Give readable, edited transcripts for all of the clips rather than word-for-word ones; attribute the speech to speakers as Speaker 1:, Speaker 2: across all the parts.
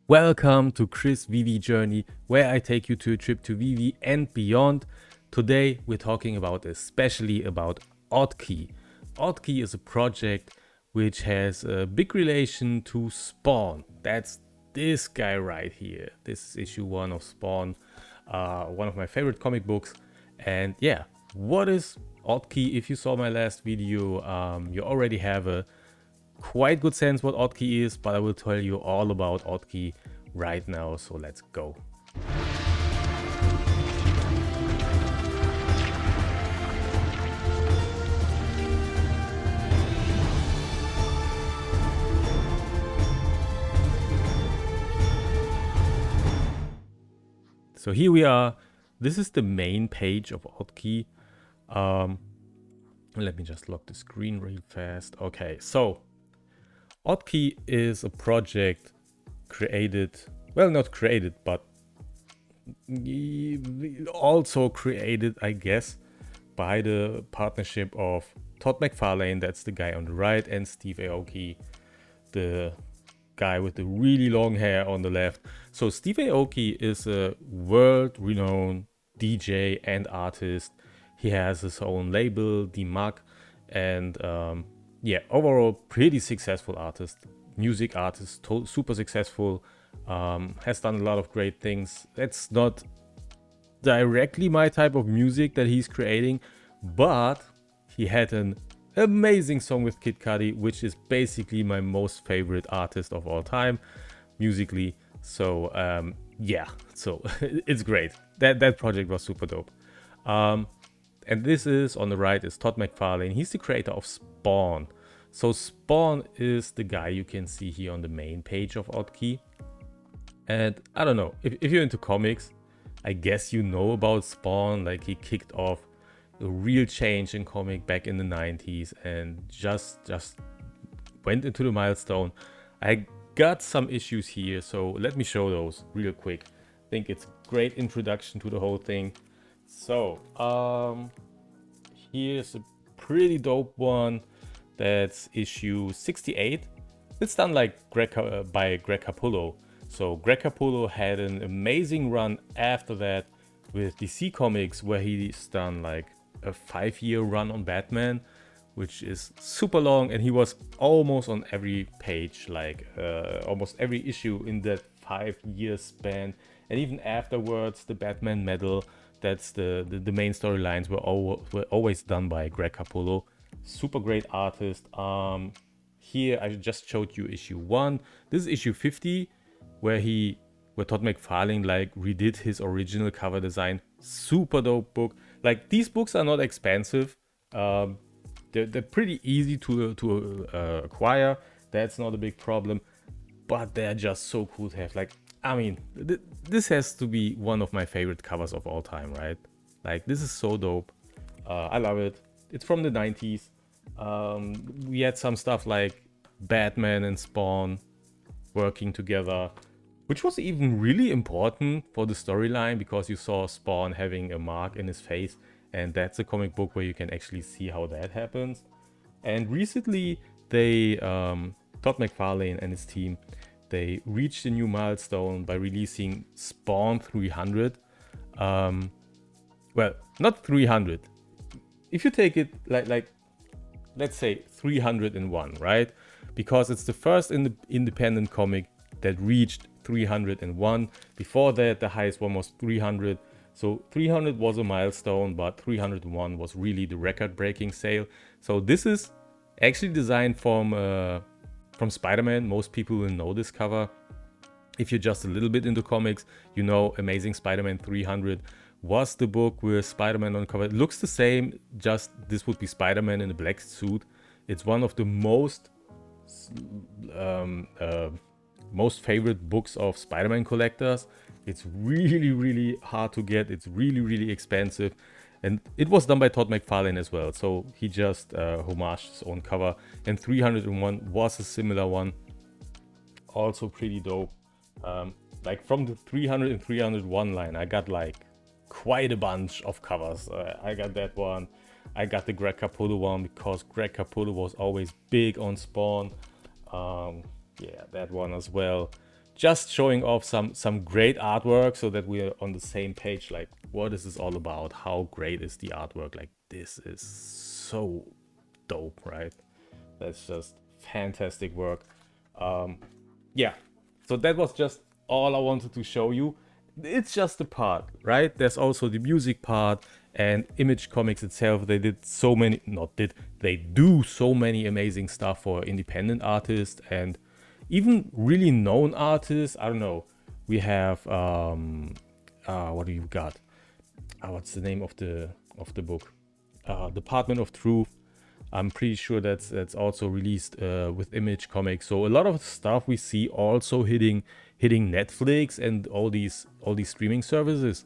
Speaker 1: Welcome to Chris VV Journey, where I take you to a trip to VV and beyond. Today we're talking especially about ODDKEY. ODDKEY is a project which has a big relation to Spawn. That's this guy right here. This is issue 1 of Spawn, one of my favorite comic books. And yeah, what is ODDKEY? If you saw my last video, you already have a quite good sense what ODDKEY is, but I will tell you all about ODDKEY right now, so let's go. So here we are. This is the main page of ODDKEY. Let me just lock the screen real fast. Okay, so ODDKEY is a project created, well, not created, but also created, I guess, by the partnership of Todd McFarlane, that's the guy on the right, and Steve Aoki, the guy with the really long hair on the left. So Steve Aoki is a world-renowned DJ and artist. He has his own label, DMAC, and yeah, overall pretty successful artist, music artist, super successful, has done a lot of great things. That's not directly my type of music that he's creating, but he had an amazing song with Kid Cudi, which is basically my most favorite artist of all time, musically. So yeah, so it's great. That project was super dope. And this is, on the right, is Todd McFarlane. He's the creator of Spawn. So Spawn is the guy you can see here on the main page of ODDKEY. And I don't know, if you're into comics, I guess you know about Spawn. Like, he kicked off a real change in comic back in the 90s and just went into the milestone. I got some issues here, so let me show those real quick. I think it's a great introduction to the whole thing. So here's a pretty dope one. That's issue 68. It's done like by Greg Capullo. So Greg Capullo had an amazing run after that with DC Comics, where he's done like a 5-year run on Batman, which is super long, and he was almost on every page, like almost every issue in that 5-year span. And even afterwards, the Batman medal, that's the main storylines were always done by Greg Capullo. Super great artist. Here I just showed you issue 1. This is issue 50, where Todd McFarlane like redid his original cover design. Super dope book. Like, these books are not expensive. They're pretty easy to acquire. That's not a big problem, but they're just so cool to have. Like, I mean, this has to be one of my favorite covers of all time, right? Like, this is so dope. I love it. It's from the 90s. We had some stuff like Batman and Spawn working together, which was even really important for the storyline, because you saw Spawn having a mark in his face, and that's a comic book where you can actually see how that happens. And recently, Todd McFarlane and his team, they reached a new milestone by releasing Spawn 300. Well, not 300. If you take it like let's say 301, right? Because it's the first independent comic that reached 301. Before that, the highest one was 300. So 300 was a milestone, but 301 was really the record-breaking sale. So this is actually designed from Spider-Man. Most people will know this cover. If you're just a little bit into comics, you know Amazing Spider-Man 300 was the book with Spider-Man on the cover. It looks the same, just this would be Spider-Man in a black suit. It's one of the most favorite books of Spider-Man collectors. It's really hard to get. It's really expensive, and it was done by Todd McFarlane as well, so he just homaged his own cover. And 301 was a similar one, also pretty dope. Like, from the 300 and 301 line, I got like quite a bunch of covers. I got that one. I got the Greg Capullo one, because Greg Capullo was always big on Spawn. Yeah, that one as well. just showing off some great artwork so that we are on the same page. Like, what is this all about? How great is the artwork? Like, this is so dope, right? That's just fantastic work. Yeah, so that was just all I wanted to show you. It's just a part, right? There's also the music part and Image Comics itself. They did so many, they do so many amazing stuff for independent artists and even really known artists. I don't know. We have what do you got? What's the name of the book? Department of Truth. I'm pretty sure that's also released with Image Comics. So a lot of stuff we see also hitting Netflix and all these streaming services.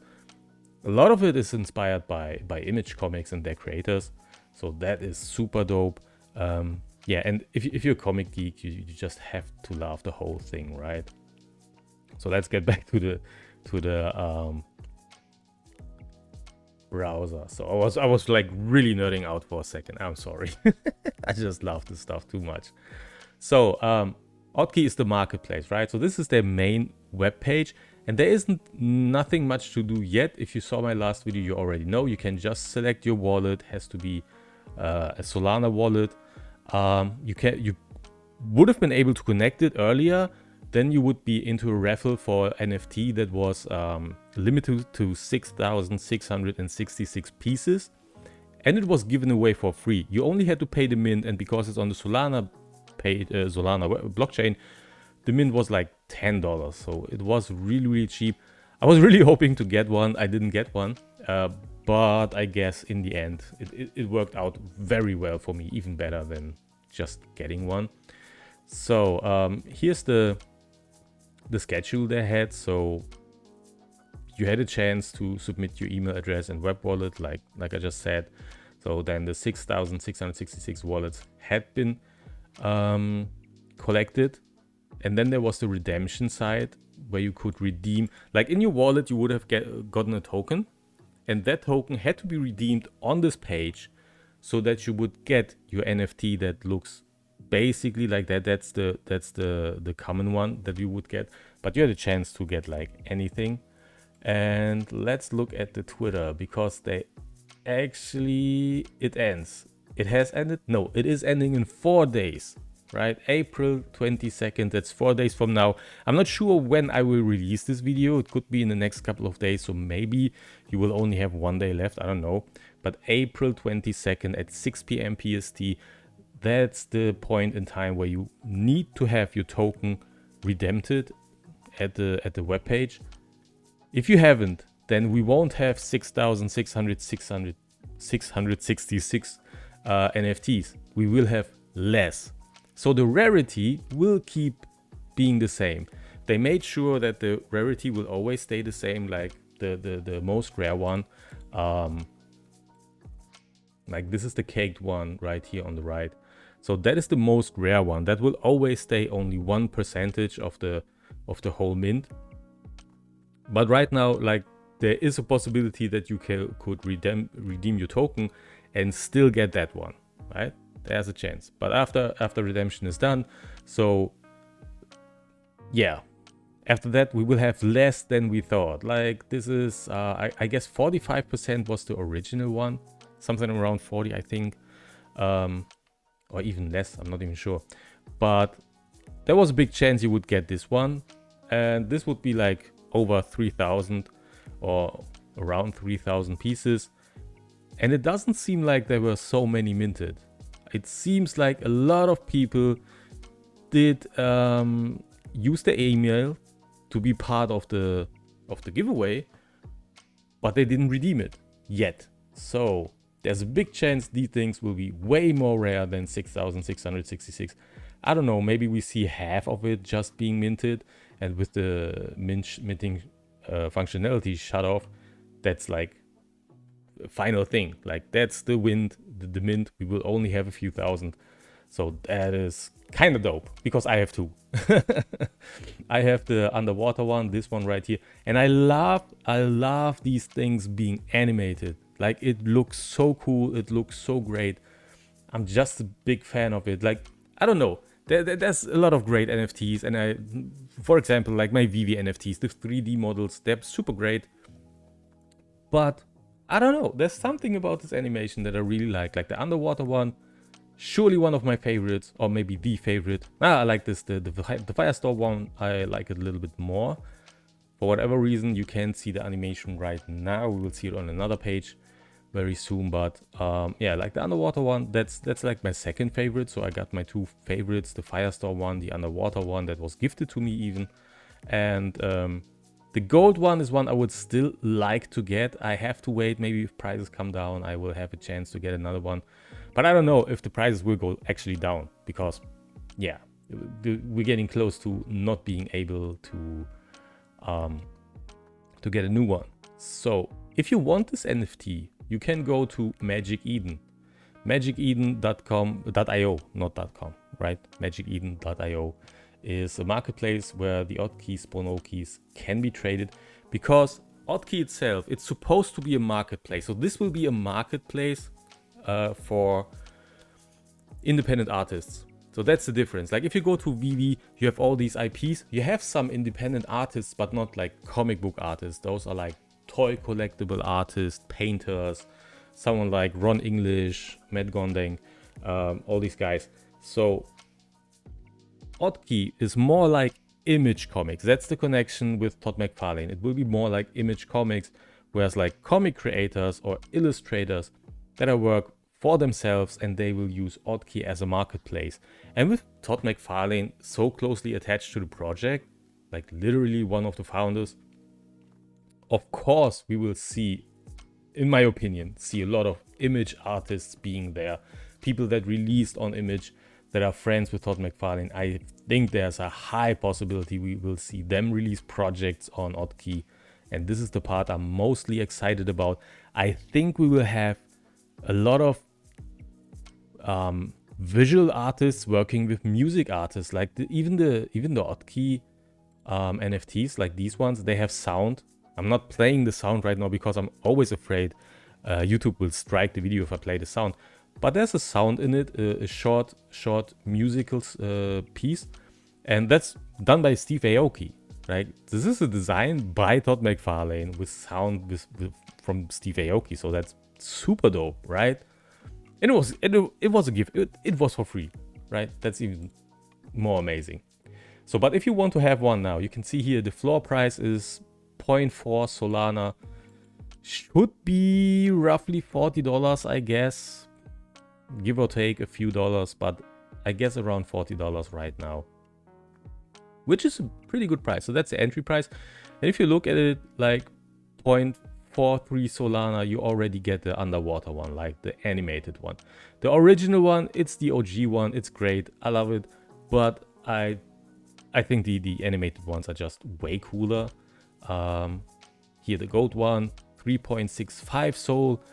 Speaker 1: A lot of it is inspired by Image Comics and their creators. So that is super dope. Yeah, and if you're a comic geek, you just have to love the whole thing, right? So let's get back to the browser. So I was like really nerding out for a second. I'm sorry. I just love this stuff too much. So ODDKEY is the marketplace, right? So this is their main web page, and there isn't nothing much to do yet. If you saw my last video, you already know you can just select your wallet. It has to be a Solana wallet. You would have been able to connect it earlier. Then you would be into a raffle for NFT that was limited to 6,666 pieces, and it was given away for free. You only had to pay the mint, and because it's on the Solana blockchain, the mint was like $10, so it was really cheap. I was really hoping to get one. I didn't get one, but I guess in the end it worked out very well for me, even better than just getting one. So here's the schedule they had. So you had a chance to submit your email address and web wallet, like I just said. So then the 6,666 wallets had been collected, and then there was the redemption side where you could redeem. Like in your wallet, you would have gotten a token, and that token had to be redeemed on this page so that you would get your NFT that looks basically like that. That's the common one that you would get, but you had a chance to get like anything. And let's look at the Twitter, because they actually, it ends. It has ended? No, it is ending in 4 days, right? April 22nd, that's 4 days from now. I'm not sure when I will release this video. It could be in the next couple of days, so maybe you will only have 1 day left, I don't know. But April 22nd at 6 p.m. PST, that's the point in time where you need to have your token redeemed at the web page. If you haven't, then we won't have 666 NFTs. We will have less. So the rarity will keep being the same. They made sure that the rarity will always stay the same, like the most rare one. Like this is the caked one right here on the right. So that is the most rare one. That will always stay only 1% of the whole mint. But right now, like, there is a possibility that you could redeem your token and still get that one, right? There's a chance. But after redemption is done, so yeah, after that we will have less than we thought. Like this is, I guess 45% was the original one, something around 40, I think, or even less. I'm not even sure. But there was a big chance you would get this one, and this would be like over 3,000 or around 3,000 pieces. And it doesn't seem like there were so many minted. It seems like a lot of people did use the email to be part of the giveaway, but they didn't redeem it yet. So there's a big chance these things will be way more rare than 6,666. I don't know, maybe we see half of it just being minted, and with the minting functionality shut off, that's like a final thing. Like that's the mint, we will only have a few thousand. So that is kind of dope, because I have two. I have the underwater one, this one right here, and I love these things being animated. Like it looks so cool, it looks so great. I'm just a big fan of it. Like, I don't know, there's a lot of great NFTs, and for example, like my Vivi NFTs, the 3D models, they're super great. But I don't know, there's something about this animation that I really like the underwater one, surely one of my favorites, or maybe the favorite. I like this, the Firestorm one, I like it a little bit more. For whatever reason, you can't see the animation right now. We will see it on another page very soon, but yeah, like the underwater one, that's like my second favorite. So I got my two favorites, the Firestorm one, the underwater one that was gifted to me even, and the gold one is one I would still like to get. I have to wait, maybe if prices come down I will have a chance to get another one, but I don't know if the prices will go actually down, because yeah, we're getting close to not being able to get a new one. So if you want this NFT, you can go to Magic Eden, magiceden.io, not .com, right? magiceden.io is a marketplace where the ODDKEY Spawnokis can be traded, because ODDKEY itself, it's supposed to be a marketplace. So this will be a marketplace for independent artists. So that's the difference. Like if you go to Vivi, you have all these IPs. You have some independent artists, but not like comic book artists. Those are like toy collectible artists, painters, someone like Ron English, Matt Gondeng, all these guys. So ODDKEY is more like Image Comics. That's the connection with Todd McFarlane. It will be more like Image Comics, whereas like comic creators or illustrators that are work for themselves, and they will use ODDKEY as a marketplace. And with Todd McFarlane so closely attached to the project, like literally one of the founders, of course we will see, in my opinion, a lot of image artists being there, people that released on Image that are friends with Todd McFarlane. I think there's a high possibility we will see them release projects on ODDKEY, and this is the part I'm mostly excited about. I think we will have a lot of visual artists working with music artists, like even the ODDKEY NFTs, like these ones, they have sound. I'm not playing the sound right now because I'm always afraid YouTube will strike the video if I play the sound. But there's a sound in it, a short musical piece, and that's done by Steve Aoki. Right? This is a design by Todd McFarlane with sound from Steve Aoki, so that's super dope, right? And it was a gift. It was for free, right? That's even more amazing. So, but if you want to have one now, you can see here the floor price is 0.4 Solana. Should be roughly $40, I guess. Give or take a few dollars, but I guess around $40 right now, which is a pretty good price. So that's the entry price. And if you look at it, like 0.43 Solana, you already get the underwater one, like the animated one. The original one, it's the OG one. It's great. I love it. But I think the animated ones are just way cooler. Here the gold one, 3.65 Sol.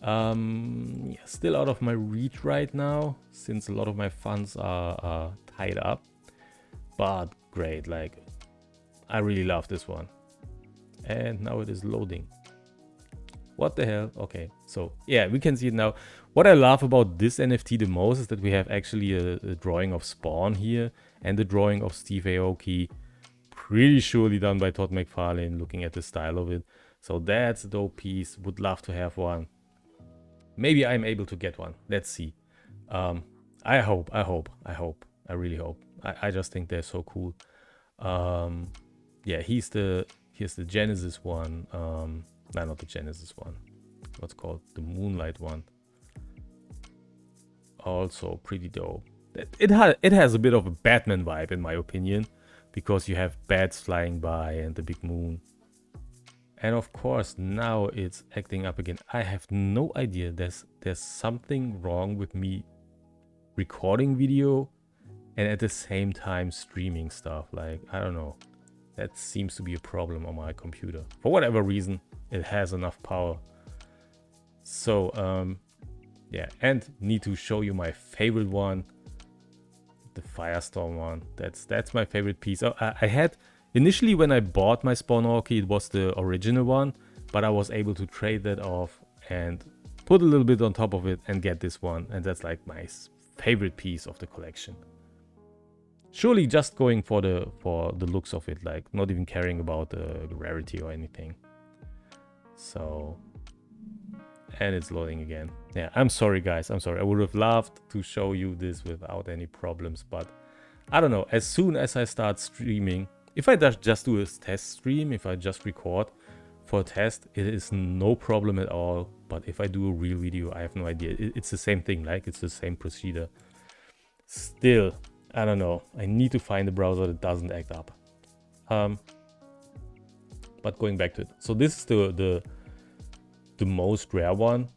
Speaker 1: Yeah, still out of my reach right now, since a lot of my funds are tied up. But great, like I really love this one. And now it is loading. What the hell? Okay, so yeah, we can see it now. What I love about this NFT the most is that we have actually a drawing of Spawn here and the drawing of Steve Aoki, pretty surely done by Todd McFarlane, looking at the style of it. So that's a dope piece. Would love to have one. Maybe I'm able to get one. Let's see. I hope. I really hope. I just think they're so cool. Yeah, here's the Genesis one. No, not the Genesis one. What's called the Moonlight one. Also pretty dope. It has a bit of a Batman vibe in my opinion, because you have bats flying by and the big moon. And of course now it's acting up again. I have no idea. There's something wrong with me recording video and at the same time streaming stuff. Like, I don't know. That seems to be a problem on my computer. For whatever reason, it has enough power. So yeah, and need to show you my favorite one, the Firestorm one. That's my favorite piece. I had initially, when I bought my Spawnoki, it was the original one, but I was able to trade that off and put a little bit on top of it and get this one, and that's like my favorite piece of the collection. Surely just going for the looks of it, like not even caring about the rarity or anything. So, and it's loading again. Yeah, I'm sorry guys, I'm sorry. I would have loved to show you this without any problems, but I don't know. As soon as I start streaming, if I just do a test stream, if I just record for a test, it is no problem at all. But if I do a real video, I have no idea. It's the same thing, like it's the same procedure. Still, I don't know. I need to find a browser that doesn't act up. But going back to it, so this is the most rare one.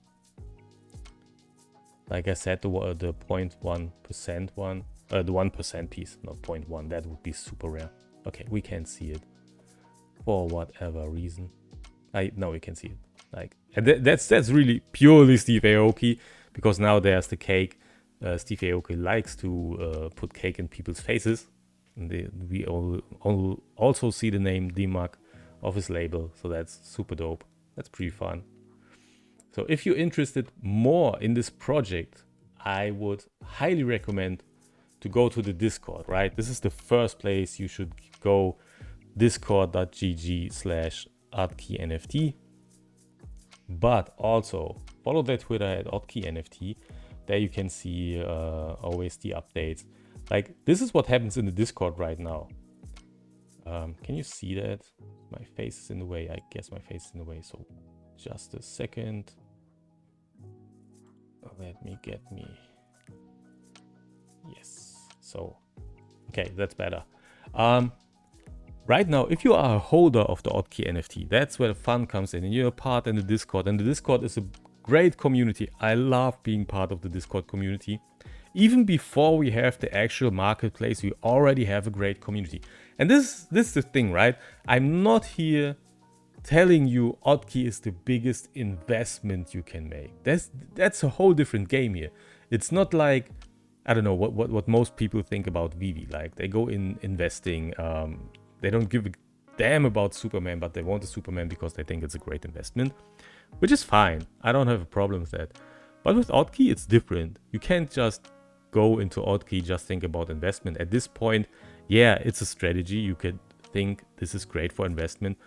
Speaker 1: Like I said, the 0.1% one, the 1% piece, not 0.1. That would be super rare. Okay, we can't see it for whatever reason. Now we can see it. Like, and that's really purely Steve Aoki, because now there's the cake. Steve Aoki likes to put cake in people's faces. And we also see the name DMAC of his label, so that's super dope. That's pretty fun. So if you're interested more in this project, I would highly recommend to go to the Discord, right? This is the first place you should go, discord.gg/ODDKEYNFT. But also follow their Twitter at ODDKEYNFT. There you can see always the updates. Like, this is what happens in the Discord right now. Can you see that? My face is in the way. I guess my face is in the way. So just a second. Let me get me. Yes. So, okay, that's better. Right now, if you are a holder of the ODDKEY NFT, that's where the fun comes in. And you're a part in the Discord. And the Discord is a great community. I love being part of the Discord community. Even before we have the actual marketplace, we already have a great community. And this is the thing, right? I'm not here telling you ODDKEY is the biggest investment you can make. That's a whole different game here. It's not like, I don't know, what most people think about Vivi. Like, they go in investing, they don't give a damn about Superman, but they want a Superman because they think it's a great investment, which is fine. I don't have a problem with that. But with ODDKEY, it's different. You can't just go into ODDKEY, just think about investment. At this point, yeah, it's a strategy. You could think this is great for investment,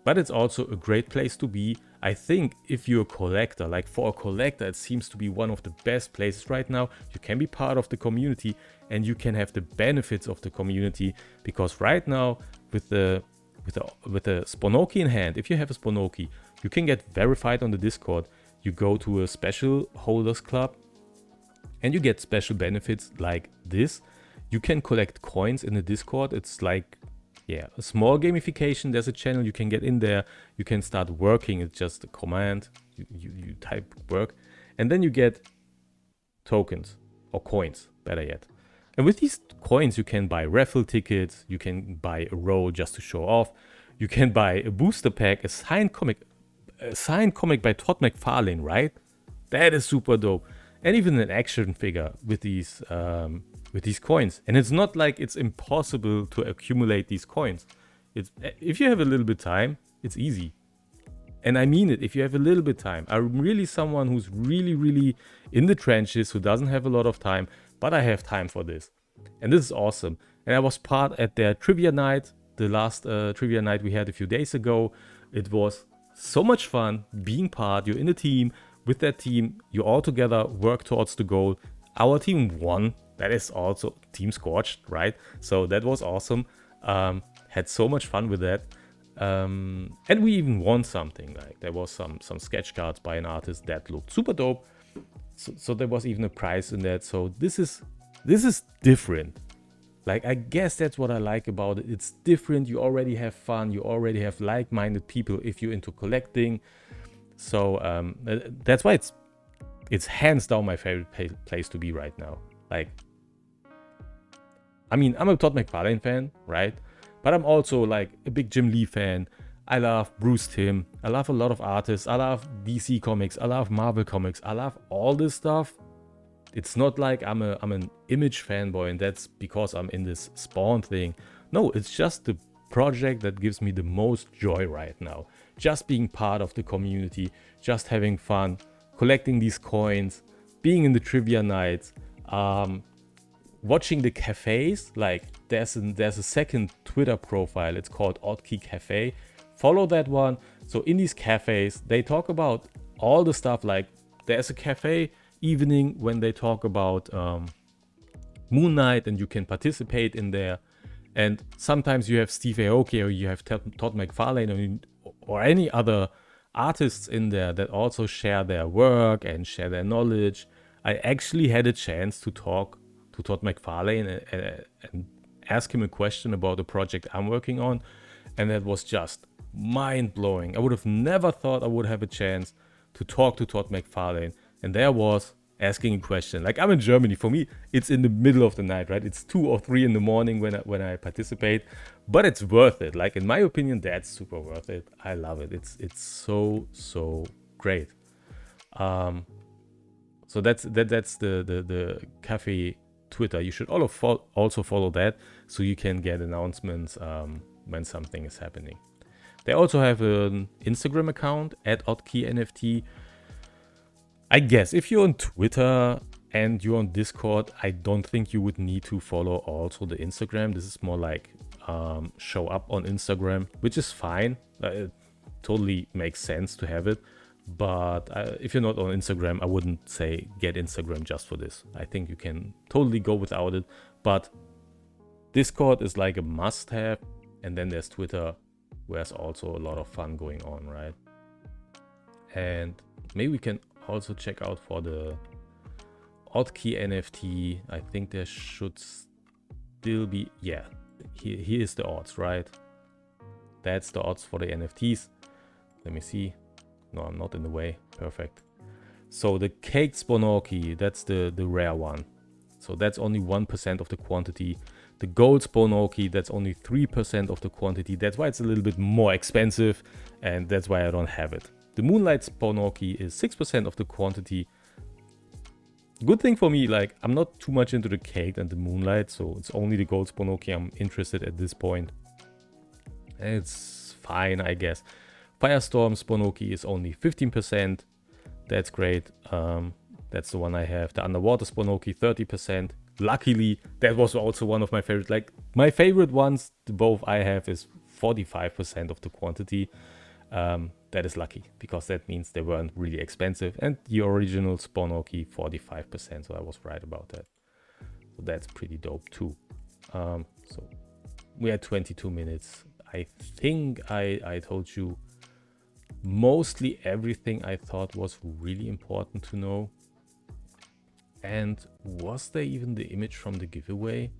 Speaker 1: but it's also a great place to be. I think if you're a collector, like for a collector, it seems to be one of the best places right now. You can be part of the community and you can have the benefits of the community, because right now with the Spawnoki in hand, if you have a Spawnoki, you can get verified on the Discord. You go to a special holders club and you get special benefits like this. You can collect coins in the Discord. It's like, yeah, a small gamification. There's a channel, you can get in there. You can start working. It's just a command. You type work and then you get tokens or coins, better yet. And with these coins, you can buy raffle tickets. You can buy a row just to show off. You can buy a booster pack, a signed comic by Todd McFarlane, right? That is super dope. And even an action figure with these coins. And it's not like it's impossible to accumulate these coins. If you have a little bit of time, it's easy. And I mean it, if you have a little bit of time. I'm really someone who's really in the trenches, who doesn't have a lot of time, but I have time for this. And this is awesome. And I was part at their trivia night, the last trivia night we had a few days ago. It was so much fun being part. You're in a team. With that team, you all together work towards the goal. Our team won. That is also Team Scorched, right? So that was awesome. Had so much fun with that. And we even won something. Like, there was some sketch cards by an artist that looked super dope. So there was even a prize in that. So this is different. Like, I guess that's what I like about it. It's different. You already have fun. You already have like-minded people if you're into collecting. So that's why it's hands down my favorite place to be right now. Like, I mean, I'm a Todd McFarlane fan, right? But I'm also like a big Jim Lee fan. I love Bruce Timm. I love a lot of artists. I love DC comics. I love Marvel comics. I love all this stuff. It's not like I'm an Image fanboy and that's because I'm in this Spawn thing. No, it's just the project that gives me the most joy right now. Just being part of the community, just having fun, collecting these coins, being in the trivia nights, watching the cafes, like there's a second Twitter profile. It's called ODDKEY Cafe. Follow that one. So in these cafes, they talk about all the stuff. Like there's a cafe evening when they talk about Moon Knight, and you can participate in there. And sometimes you have Steve Aoki, or you have Todd McFarlane, or any other artists in there that also share their work and share their knowledge. I actually had a chance to talk to Todd McFarlane and ask him a question about the project I'm working on, and that was just mind-blowing. I would have never thought I would have a chance to talk to Todd McFarlane, and there was asking a question. Like, I'm in Germany. For me, it's in the middle of the night, right? It's 2 or 3 in the morning when I participate, but it's worth it. Like, in my opinion, that's super worth it. I love it. It's so great. So that's the cafe Twitter. You should also follow that, so you can get announcements when something is happening. They also have an Instagram account at ODDKEY. I guess if you're on Twitter and you're on Discord, I don't think you would need to follow also the Instagram. This is more like show up on Instagram, which is fine. It totally makes sense to have it. But if you're not on Instagram, I wouldn't say get Instagram just for this. I think you can totally go without it. But Discord is like a must-have. And then there's Twitter, where there's also a lot of fun going on, right? And maybe we can also check out for the ODDKEY NFT. I think there should still be, yeah, here is the odds, right? That's the odds for the NFTs. Let me see. No, I'm not in the way. Perfect. So the caked Spawnoki, that's the rare one. So that's only 1% of the quantity. The gold Spawnoki, that's only 3% of the quantity. That's why it's a little bit more expensive, and that's why I don't have it. The Moonlight Spawnoki is 6% of the quantity. Good thing for me, like, I'm not too much into the cake and the Moonlight, so it's only the gold Spawnoki I'm interested at this point. And it's fine, I guess. Firestorm Spawnoki is only 15%. That's great. That's the one I have. The Underwater Spawnoki, 30%. Luckily, that was also one of my favorites. Like, my favorite ones, the both I have, is 45% of the quantity. That is lucky, because that means they weren't really expensive. And the original Spawnoki, 45%, so I was right about that. So that's pretty dope too. So we had 22 minutes. I think I told you mostly everything I thought was really important to know. And was there even the image from the giveaway?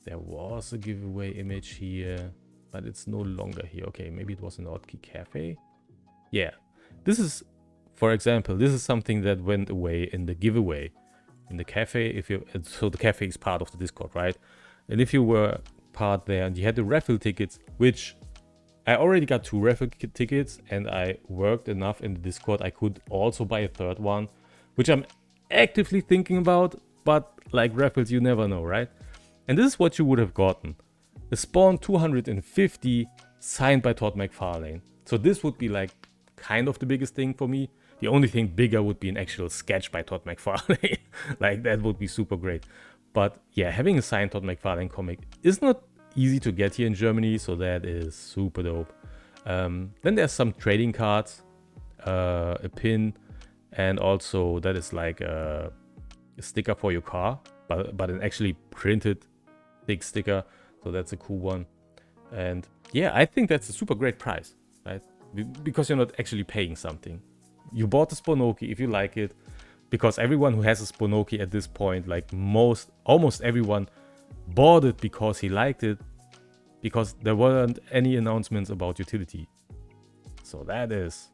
Speaker 1: There was a giveaway image here, but it's no longer here. Okay, maybe it was an ODDKEY Cafe. Yeah, this is, for example, this is something that went away in the giveaway. In the cafe, so the cafe is part of the Discord, right? And if you were part there and you had the raffle tickets, which I already got 2 raffle tickets, and I worked enough in the Discord, I could also buy a third one, which I'm actively thinking about, but like raffles, you never know, right? And this is what you would have gotten. A Spawn 250 signed by Todd McFarlane. So this would be like kind of the biggest thing for me. The only thing bigger would be an actual sketch by Todd McFarlane. Like, that would be super great. But yeah, having a signed Todd McFarlane comic is not easy to get here in Germany, so that is super dope. Then there's some trading cards, a pin, and also that is like a sticker for your car, but an actually printed thick sticker. So that's a cool one. And yeah, I think that's a super great price, right? Because you're not actually paying something. You bought the Spawnoki if you like it, because everyone who has a Spawnoki at this point, like almost everyone, bought it because he liked it, because there weren't any announcements about utility. So that is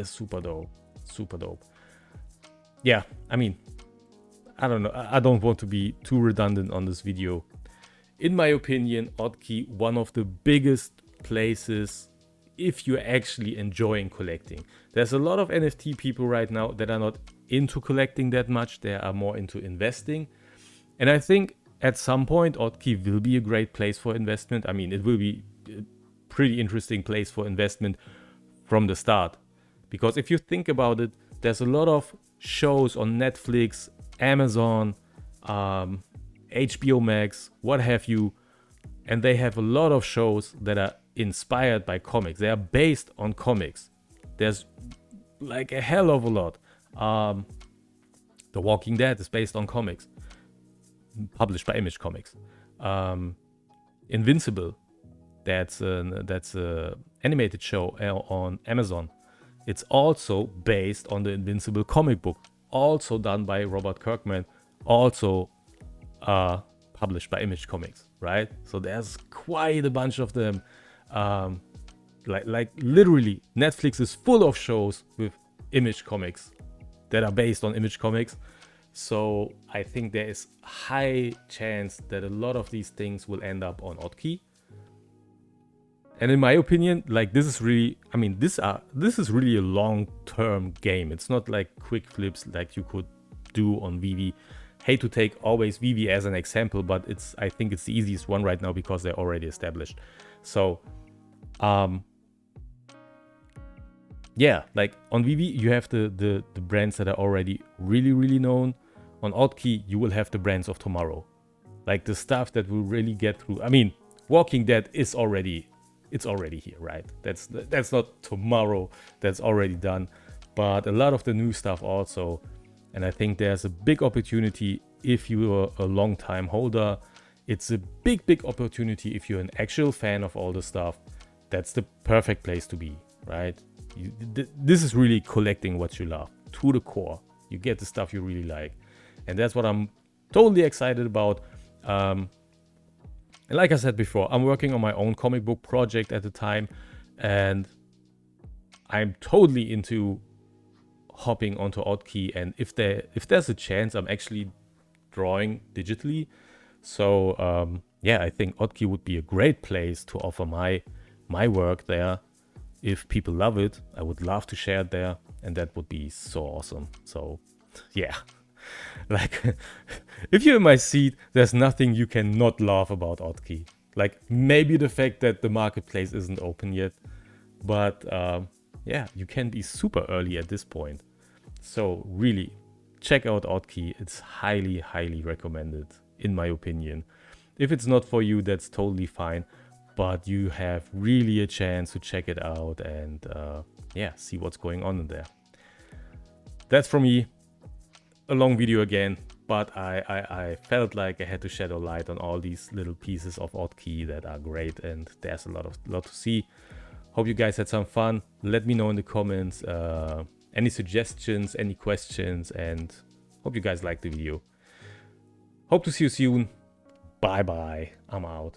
Speaker 1: super dope. Super dope. Yeah, I mean, I don't know. I don't want to be too redundant on this video. In my opinion, ODDKEY, one of the biggest places if you're actually enjoying collecting. There's a lot of NFT people right now that are not into collecting that much. They are more into investing. And I think at some point, ODDKEY will be a great place for investment. I mean, it will be a pretty interesting place for investment from the start. Because if you think about it, there's a lot of shows on Netflix, Amazon, HBO Max, what have you. And they have a lot of shows that are inspired by comics. They are based on comics. There's like a hell of a lot. The Walking Dead is based on comics, published by Image Comics. Invincible, that's a animated show on Amazon. It's also based on the Invincible comic book, also done by Robert Kirkman, also published by Image Comics, right? So there's quite a bunch of them. Like literally, Netflix is full of shows with Image Comics that are based on Image Comics. So I think there is high chance that a lot of these things will end up on ODDKEY. And in my opinion, like this is really, I mean, this is really a long-term game. It's not like quick flips like you could do on Vivi. Hate to take always Vivi as an example, but I think it's the easiest one right now because they're already established. So, yeah, like on Vivi, you have the brands that are already really, really known. On ODDKEY, you will have the brands of tomorrow. Like the stuff that will really get through. I mean, Walking Dead is already here, right? That's not tomorrow, that's already done. But a lot of the new stuff also. And I think there's a big opportunity if you're a long time holder. It's a big opportunity if you're an actual fan of all the stuff. That's the perfect place to be, right? This is really collecting what you love to the core. You get the stuff you really like. And that's what I'm totally excited about. And like I said before, I'm working on my own comic book project at the time. And I'm totally into hopping onto ODDKEY. And if there's a chance, I'm actually drawing digitally. So yeah, I think ODDKEY would be a great place to offer my work there. If people love it, I would love to share it there, and that would be so awesome. So yeah, like if you're in my seat, there's nothing you cannot love about ODDKEY. Like maybe the fact that the marketplace isn't open yet, but yeah, you can be super early at this point. So really check out ODDKEY. It's highly recommended in my opinion. If it's not for you, that's totally fine. But you have really a chance to check it out and yeah, see what's going on in there. That's from me. A long video again, but I felt like I had to shed a light on all these little pieces of ODDKEY that are great, and there's a lot to see. Hope you guys had some fun. Let me know in the comments any suggestions, any questions, and hope you guys liked the video. Hope to see you soon. Bye bye. I'm out.